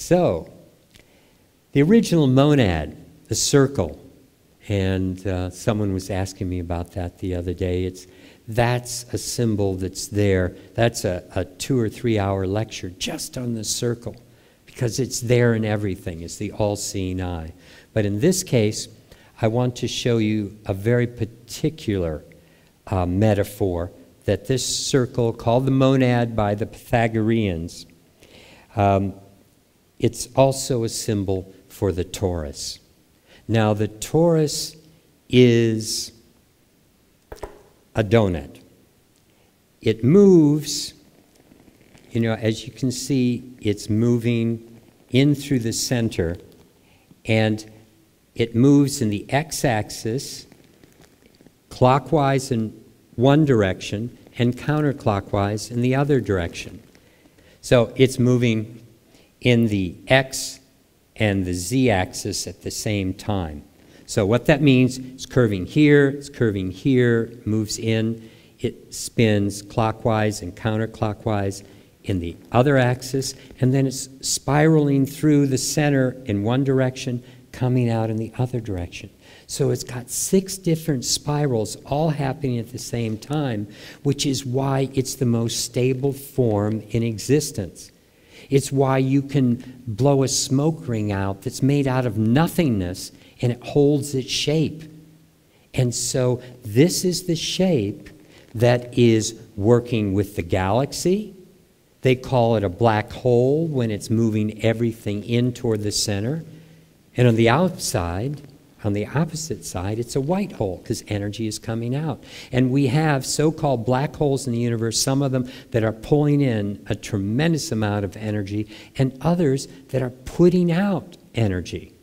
So, the original monad, the circle, and someone was asking me about that the other day. That's a symbol that's there. That's a 2 or 3 hour lecture just on the circle, because it's there in everything. It's the all-seeing eye. But in this case, I want to show you a very particular metaphor that this circle, called the monad by the Pythagoreans, it's also a symbol for the torus. Now, the torus is a donut. It moves, as you can see, it's moving in through the center, and it moves in the x-axis clockwise in one direction and counterclockwise in the other direction. So it's moving in the x and the z-axis at the same time. So what that means, it's curving here, moves in, it spins clockwise and counterclockwise in the other axis, and then it's spiraling through the center in one direction, coming out in the other direction. So it's got 6 different spirals all happening at the same time, which is why it's the most stable form in existence. It's why you can blow a smoke ring out that's made out of nothingness and it holds its shape. And so this is the shape that is working with the galaxy. They call it a black hole when it's moving everything in toward the center. And on the outside, on the opposite side, it's a white hole because energy is coming out. And we have so-called black holes in the universe, some of them that are pulling in a tremendous amount of energy, and others that are putting out energy.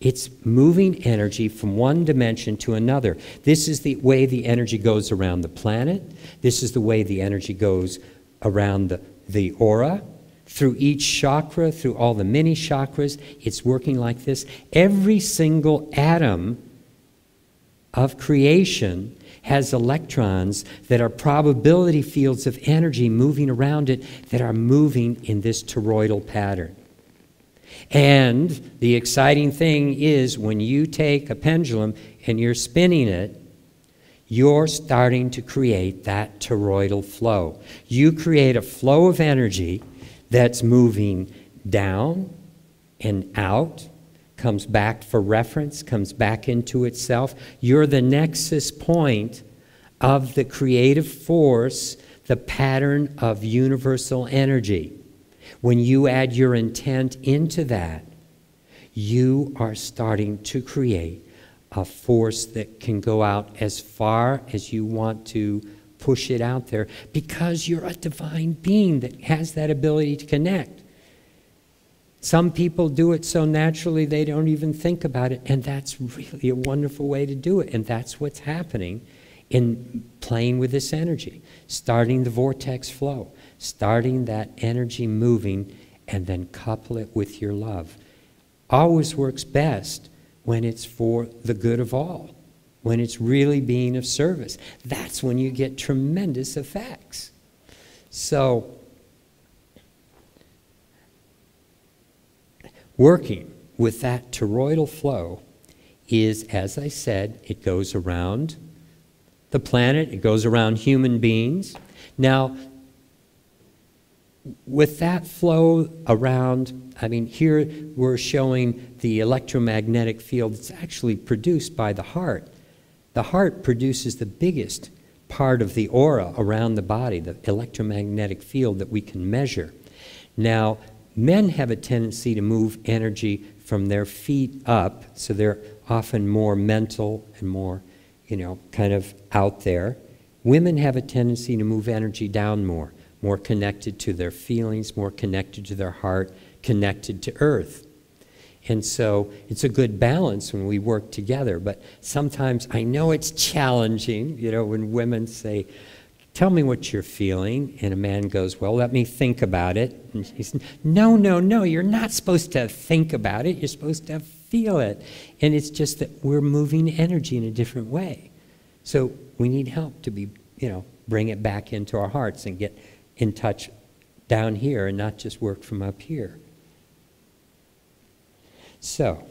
It's moving energy from one dimension to another. This is the way the energy goes around the planet. This is the way the energy goes around the aura. Through each chakra, through all the mini chakras, it's working like this. Every single atom of creation has electrons that are probability fields of energy moving around it that are moving in this toroidal pattern. And the exciting thing is when you take a pendulum and you're spinning it, you're starting to create that toroidal flow. You create a flow of energy that's moving down and out, comes back for reference, comes back into itself. You're the nexus point of the creative force, the pattern of universal energy. When you add your intent into that, you are starting to create a force that can go out as far as you want to push it out there, because you're a divine being that has that ability to connect. Some people do it so naturally they don't even think about it, and that's really a wonderful way to do it. And that's what's happening in playing with this energy, starting the vortex flow, starting that energy moving, and then couple it with your love. Always works best when it's for the good of all. When it's really being of service. That's when you get tremendous effects. So, working with that toroidal flow is, as I said, it goes around the planet, it goes around human beings. Now, with that flow around, here we're showing the electromagnetic field that's actually produced by the heart. The heart produces the biggest part of the aura around the body, the electromagnetic field that we can measure. Now, men have a tendency to move energy from their feet up, so they're often more mental and more, kind of out there. Women have a tendency to move energy down more connected to their feelings, more connected to their heart, connected to earth. And so it's a good balance when we work together. But sometimes I know it's challenging, when women say, tell me what you're feeling. And a man goes, well, let me think about it. And he says, no, you're not supposed to think about it. You're supposed to feel it. And it's just that we're moving energy in a different way. So we need help to be, bring it back into our hearts and get in touch down here and not just work from up here. So,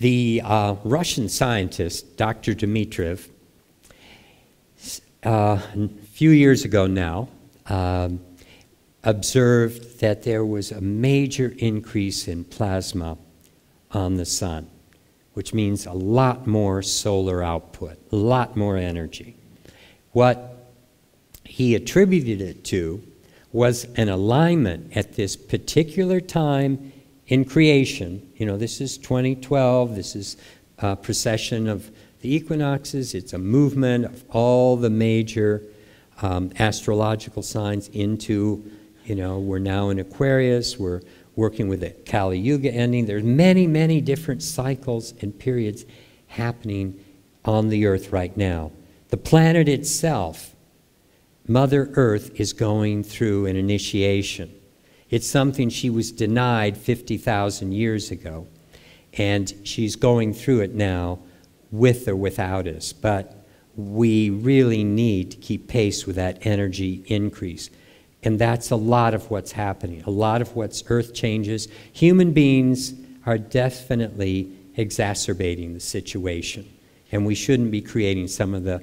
the Russian scientist, Dr. Dmitriev, a few years ago now, observed that there was a major increase in plasma on the sun, which means a lot more solar output, a lot more energy. What he attributed it to was an alignment at this particular time in creation. You know, this is 2012, this is a precession of the equinoxes, it's a movement of all the major astrological signs into, you know, we're now in Aquarius, we're working with the Kali Yuga ending. There's many, many different cycles and periods happening on the Earth right now. The planet itself, Mother Earth, is going through an initiation. It's something she was denied 50,000 years ago, and she's going through it now with or without us. But we really need to keep pace with that energy increase. And that's a lot of what's happening, a lot of what's Earth changes. Human beings are definitely exacerbating the situation. And we shouldn't be creating some of the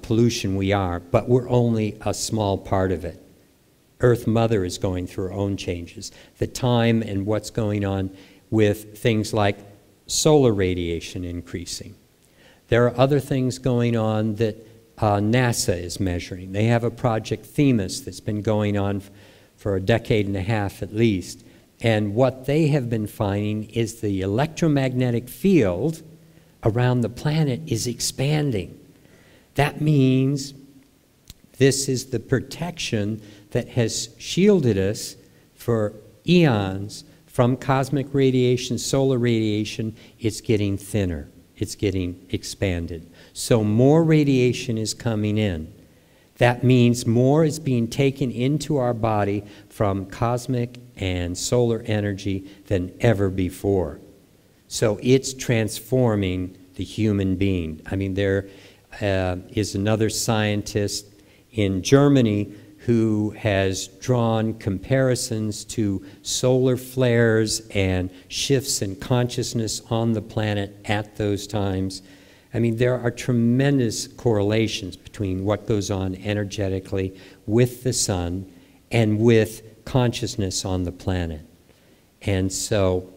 pollution we are, but we're only a small part of it. Earth Mother is going through her own changes. The time and what's going on with things like solar radiation increasing. There are other things going on that NASA is measuring. They have a project Themis that's been going on for a decade and a half at least. And what they have been finding is the electromagnetic field around the planet is expanding. That means this is the protection that has shielded us for eons from cosmic radiation, solar radiation. It's getting thinner. It's getting expanded. So more radiation is coming in. That means more is being taken into our body from cosmic and solar energy than ever before. So it's transforming the human being. I mean, there is another scientist in Germany who has drawn comparisons to solar flares and shifts in consciousness on the planet at those times. I mean, there are tremendous correlations between what goes on energetically with the sun and with consciousness on the planet. And so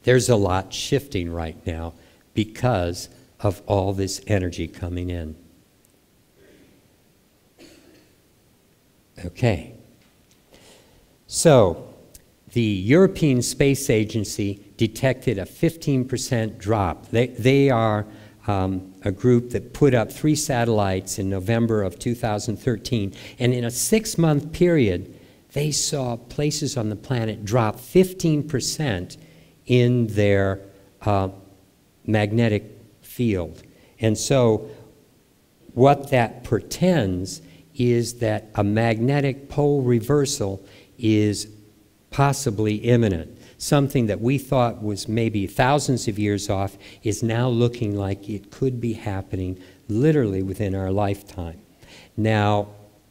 there's a lot shifting right now because of all this energy coming in. Okay. So the European Space Agency detected a 15% drop. They are a group that put up 3 satellites in November of 2013. And in a 6-month period, they saw places on the planet drop 15% in their magnetic field. And so what that portends is that a magnetic pole reversal is possibly imminent. Something that we thought was maybe thousands of years off is now looking like it could be happening literally within our lifetime. Now,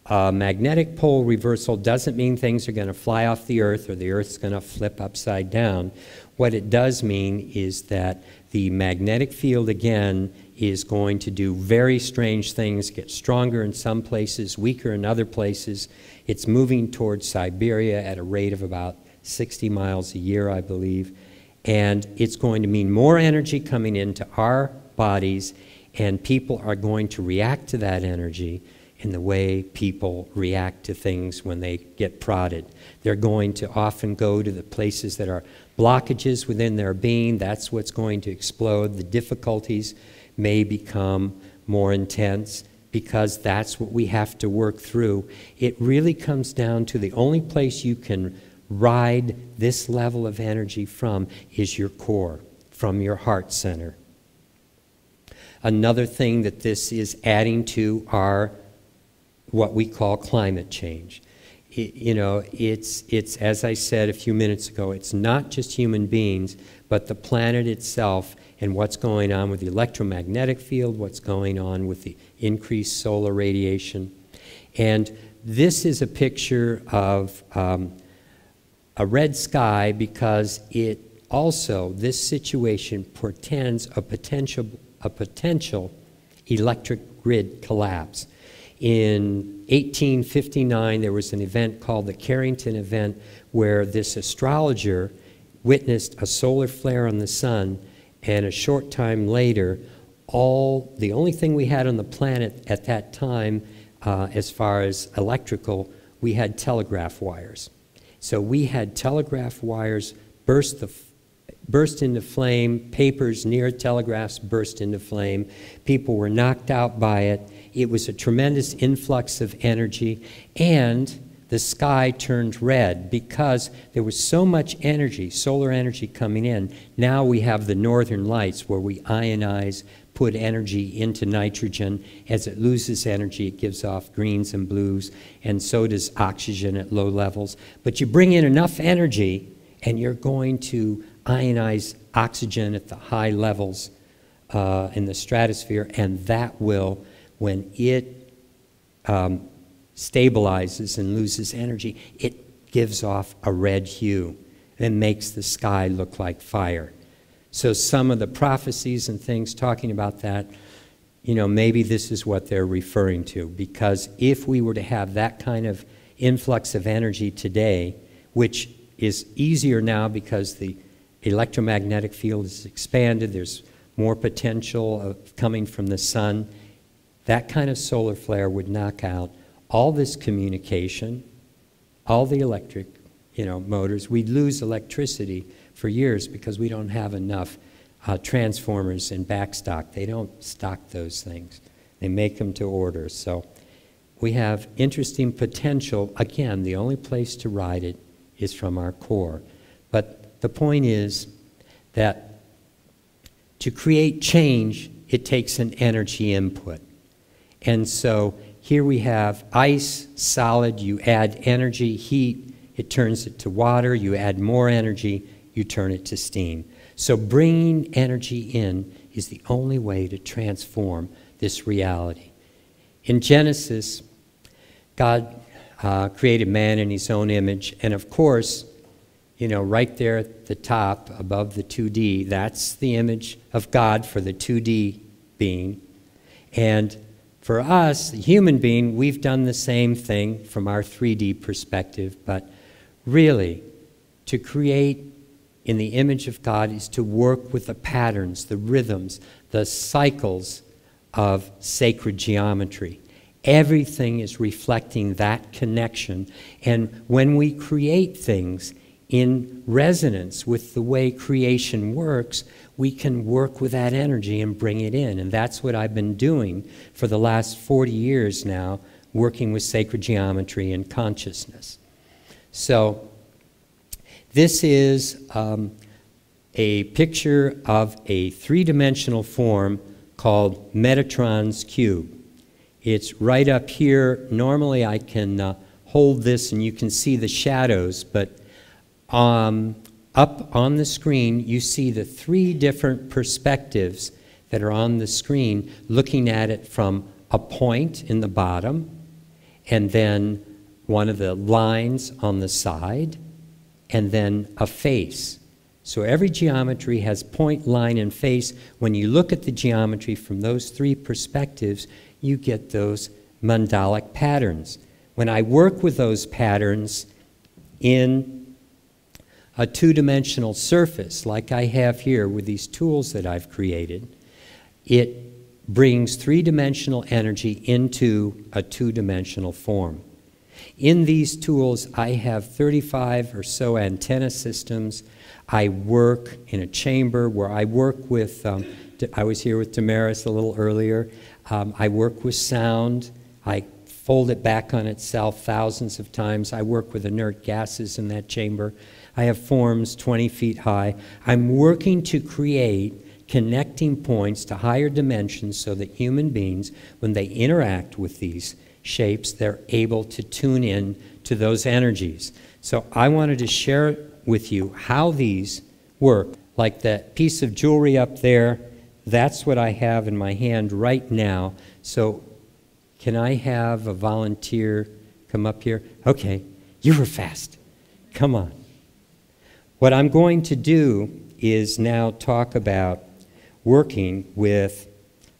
magnetic pole reversal doesn't mean things are going to fly off the Earth or the Earth's going to flip upside down. What it does mean is that the magnetic field, again, is going to do very strange things, get stronger in some places, weaker in other places. It's moving towards Siberia at a rate of about 60 miles a year, I believe. And it's going to mean more energy coming into our bodies, and people are going to react to that energy in the way people react to things when they get prodded. They're going to often go to the places that are blockages within their being. That's what's going to explode. The difficulties may become more intense because that's what we have to work through. It really comes down to the only place you can ride this level of energy from is your core, from your heart center. Another thing that this is adding to are what we call climate change. It's as I said a few minutes ago, it's not just human beings, but the planet itself and what's going on with the electromagnetic field, what's going on with the increased solar radiation. And this is a picture of a red sky because it also, this situation portends a potential electric grid collapse. In 1859, there was an event called the Carrington event where this astrologer witnessed a solar flare on the sun, and a short time later, the only thing we had on the planet at that time, as far as electrical, we had telegraph wires. So we had telegraph wires burst into flame, papers near telegraphs burst into flame, people were knocked out by it. It was a tremendous influx of energy, and the sky turned red because there was so much energy, solar energy coming in. Now we have the northern lights where we ionize, put energy into nitrogen. As it loses energy, it gives off greens and blues, and so does oxygen at low levels. But you bring in enough energy, and you're going to ionize oxygen at the high levels in the stratosphere, and that will, when it stabilizes and loses energy, it gives off a red hue and makes the sky look like fire. So some of the prophecies and things talking about that, you know, maybe this is what they're referring to, because if we were to have that kind of influx of energy today, which is easier now because the electromagnetic field is expanded, there's more potential of coming from the sun, that kind of solar flare would knock out all this communication, all the electric, you know, motors. We'd lose electricity for years because we don't have enough transformers in backstock. They don't stock those things. They make them to order. So we have interesting potential. Again, the only place to ride it is from our core. But the point is that to create change, it takes an energy input. And so here we have ice, solid, you add energy, heat, it turns it to water, you add more energy, you turn it to steam. So bringing energy in is the only way to transform this reality. In Genesis, God created man in his own image, and of course, you know, right there at the top above the 2D, that's the image of God for the 2D being. And for us, the human being, we've done the same thing from our 3D perspective, but really, to create in the image of God is to work with the patterns, the rhythms, the cycles of sacred geometry. Everything is reflecting that connection, and when we create things in resonance with the way creation works, we can work with that energy and bring it in. And that's what I've been doing for the last 40 years now, working with sacred geometry and consciousness. So this is a picture of a three-dimensional form called Metatron's Cube. It's right up here. Normally I can hold this and you can see the shadows, but up on the screen, you see the three different perspectives that are on the screen, looking at it from a point in the bottom, and then one of the lines on the side, and then a face. So every geometry has point, line, and face. When you look at the geometry from those three perspectives, you get those mandalic patterns. When I work with those patterns in a two-dimensional surface, like I have here with these tools that I've created, it brings three-dimensional energy into a two-dimensional form. In these tools, I have 35 or so antenna systems. I work in a chamber where I work with, I was here with Damaris a little earlier. I work with sound. I fold it back on itself thousands of times. I work with inert gases in that chamber. I have forms 20 feet high. I'm working to create connecting points to higher dimensions so that human beings, when they interact with these shapes, they're able to tune in to those energies. So I wanted to share with you how these work. Like that piece of jewelry up there, that's what I have in my hand right now. So can I have a volunteer come up here? Okay, you were fast. Come on. What I'm going to do is now talk about working with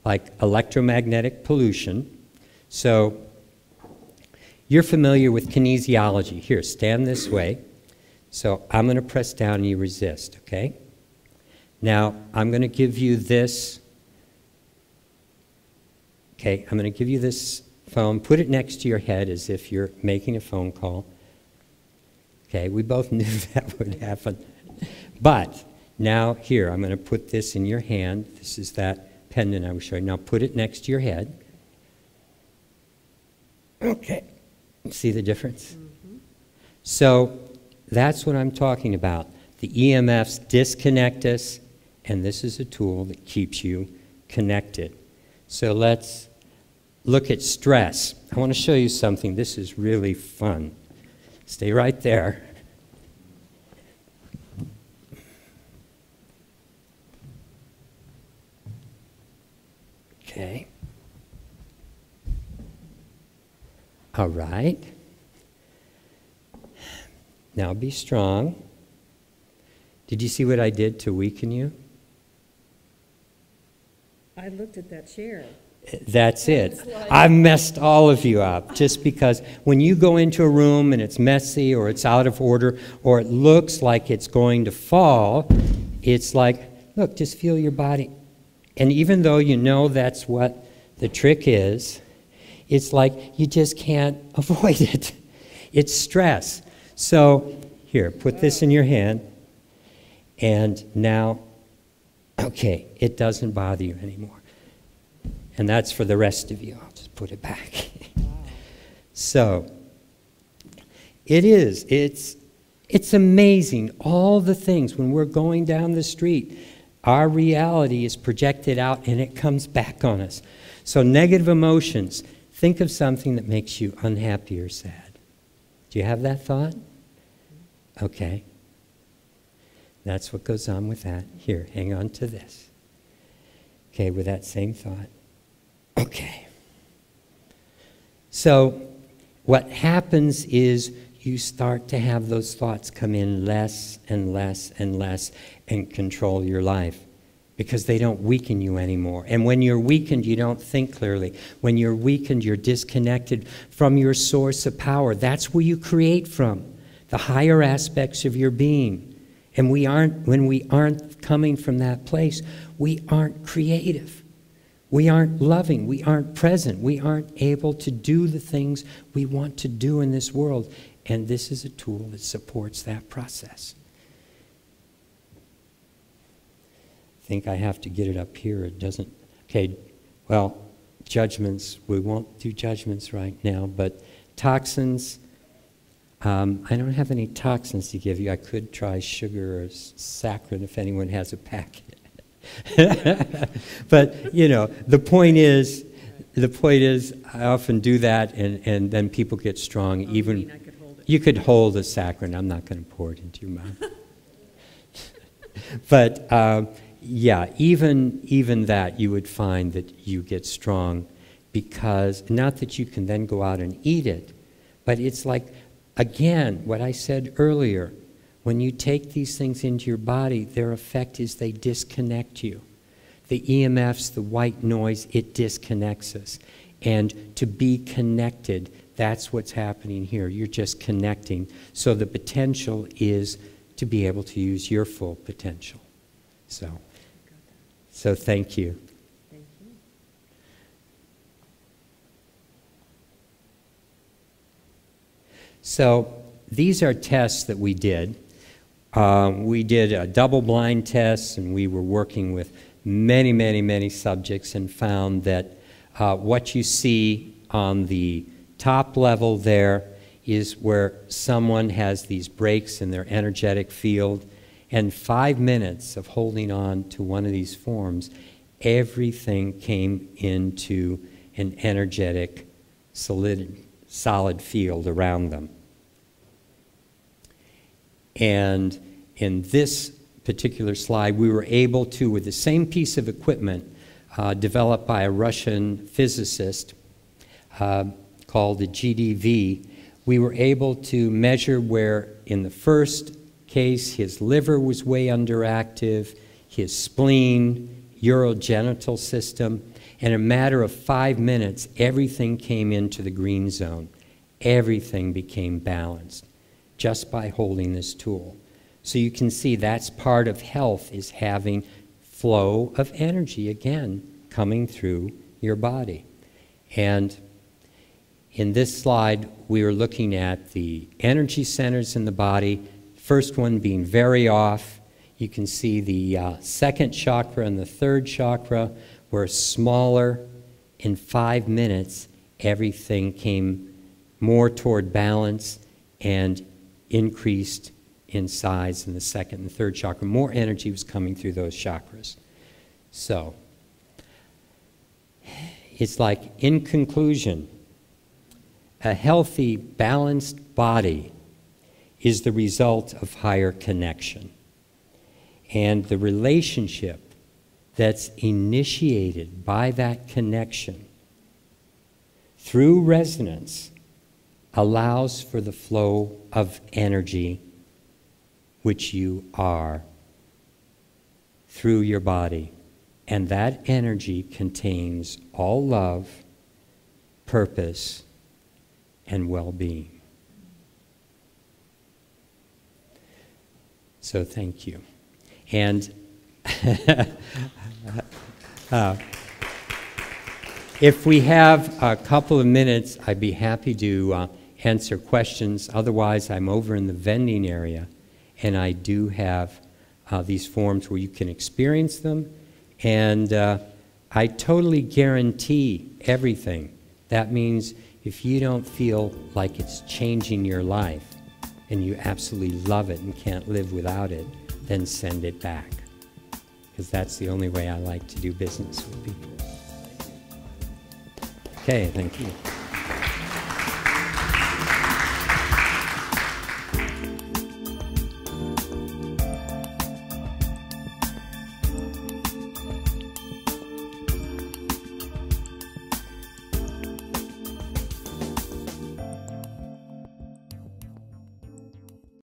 like electromagnetic pollution. So you're familiar with kinesiology. Here, stand this way. So I'm going to press down and you resist, okay? Now, I'm going to give you this. Okay, I'm going to give you this phone. Put it next to your head as if you're making a phone call. Okay, we both knew that would happen. But now here, I'm going to put this in your hand. This is that pendant I was showing. Now put it next to your head. Okay, see the difference? Mm-hmm. So that's what I'm talking about. The EMFs disconnect us, and this is a tool that keeps you connected. So let's look at stress. I want to show you something. This is really fun. Stay right there. Okay. All right. Now be strong. Did you see what I did to weaken you? I looked at that chair. That's it. I've messed all of you up just because when you go into a room and it's messy or it's out of order or it looks like it's going to fall, it's like, look, just feel your body. And even though you know that's what the trick is, it's like you just can't avoid it. It's stress. So here, put this in your hand. And now, okay, it doesn't bother you anymore. And that's for the rest of you. I'll just put it back. So, it's amazing, all the things, when we're going down the street, our reality is projected out and it comes back on us. So negative emotions, think of something that makes you unhappy or sad. Do you have that thought? Okay. That's what goes on with that. Here, hang on to this. Okay, with that same thought. Okay. So what happens is you start to have those thoughts come in less and less and less and control your life because they don't weaken you anymore. And when you're weakened, you don't think clearly. When you're weakened, you're disconnected from your source of power. That's where you create from, the higher aspects of your being. And when we aren't coming from that place, we aren't creative. We aren't loving. We aren't present. We aren't able to do the things we want to do in this world. And this is a tool that supports that process. I think I have to get it up here. It doesn't. Okay, well, judgments. We won't do judgments right now, but toxins. I don't have any toxins to give you. I could try sugar or saccharin if anyone has a packet. But, you know, the point is, I often do that, and then people get strong. Even you could hold a saccharin. I'm not going to pour it into your mouth. But yeah, even that, you would find that you get strong, because not that you can then go out and eat it, but it's like, again, what I said earlier. When you take these things into your body, their effect is they disconnect you. The EMFs, the white noise, it disconnects us. And to be connected, that's what's happening here. You're just connecting. So the potential is to be able to use your full potential. So thank you. Thank you. So these are tests that we did. We did a double-blind test, and we were working with many, many, many subjects and found that what you see on the top level there is where someone has these breaks in their energetic field, and 5 minutes of holding on to one of these forms, everything came into an energetic, solid field around them. And in this particular slide, we were able to, with the same piece of equipment developed by a Russian physicist called the GDV, we were able to measure where in the first case, his liver was way underactive, his spleen, urogenital system. In a matter of 5 minutes, everything came into the green zone. Everything became balanced just by holding this tool. So you can see that's part of health, is having flow of energy again coming through your body. And in this slide, we were looking at the energy centers in the body, first one being very off. You can see the second chakra and the third chakra were smaller. In 5 minutes, everything came more toward balance and increased in size in the second and third chakra. More energy was coming through those chakras. So, it's like, in conclusion, a healthy, balanced body is the result of higher connection. And the relationship that's initiated by that connection through resonance allows for the flow of energy, which you are, through your body. And that energy contains all love, purpose, and well-being. So thank you. And if we have a couple of minutes, I'd be happy to answer questions. Otherwise, I'm over in the vending area, and I do have these forms where you can experience them. And I totally guarantee everything. That means if you don't feel like it's changing your life and you absolutely love it and can't live without it, then send it back. Because that's the only way I like to do business with people. Okay, thank you.